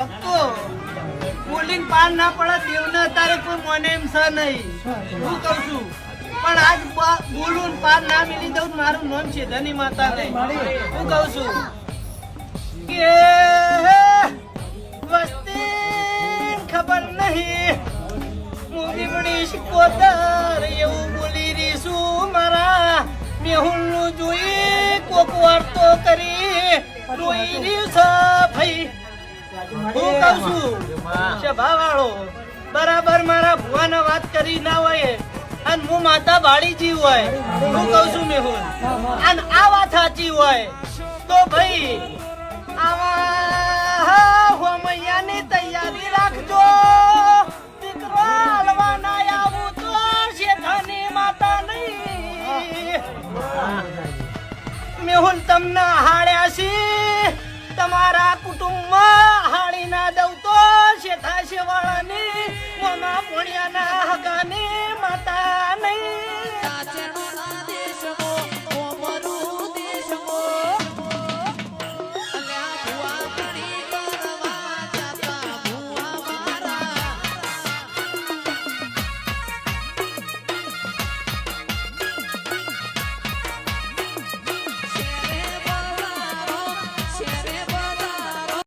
ભક્તો બોલીને પાર ના પડે દેવને તારે કોઈ મને એમ છે નહીં. હું કહું છું પણ આજ બોલું ને પાર ના મિલી દઉં મારું નામ છે ધની માતા નહીં. હું કહું છું કે વસ્તી ખબર નહીં મોદી બની શિકોતર એવું બોલી રહી છું મારા મેહુલનું જોઈ કોક વાર્તો કરી રોઈ રહ્યું છે ભાઈ. હું કહું છું સભા વાળો બરાબર મારા ભુવાને વાત કરી ના હોય અને હું માતા ભાડીજી હોય. હું કહું છું મેહુલ અને આ વાત સાચી હોય તો ભાઈ આવા હોમૈયાની તૈયારી રાખજો. દીકરો હાલવા ના આવું તો શેઠાની માતા નહીં. મેહુલ તમને હાળ્યા છે તમારા કુટુંબમાં હાળી ના દઉં તો શેઠા શેવાળાની મોના પોણિયાના હગાની